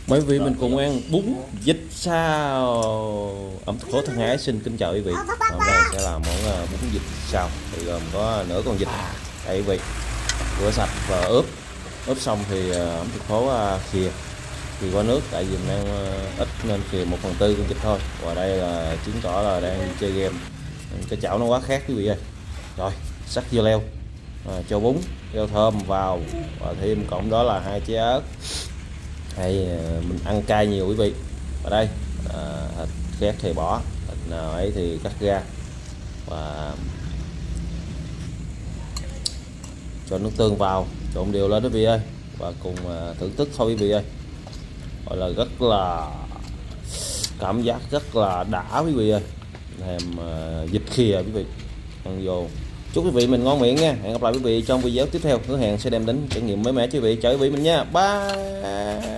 Mấy vị mình cùng ăn bún vịt sao. Ẩm thực phố Thân Ái xin kính chào quý vị. Hôm nay sẽ là món bún vịt sao, thì gồm có nửa con vịt đây quý vị, rửa sạch và ướp xong thì ẩm thực phố khìa thì có nước, tại vì mình ăn ít nên khìa 1/4 con vịt thôi. Và đây là chứng tỏ là đang đi chơi game, cái chảo nó quá khác quý vị ơi. Rồi sắc dưa leo, cho bún rau thơm vào và thêm cộng đó là 2 trái ớt. Hay mình ăn cay nhiều quý vị. Ở đây thịt khét thì bỏ, thịt nào ấy thì cắt ra và cho nước tương vào, trộn đều lên quý vị ơi, và cùng thưởng thức thôi quý vị ơi. Gọi là rất là cảm giác rất là đã quý vị ơi, thèm vịt khìa quý vị, ăn vô. Chúc quý vị mình ngon miệng nha. Hẹn gặp lại quý vị trong video tiếp theo, hứa hẹn sẽ đem đến trải nghiệm mới mẻ cho quý vị. Chào quý vị mình nha, bye.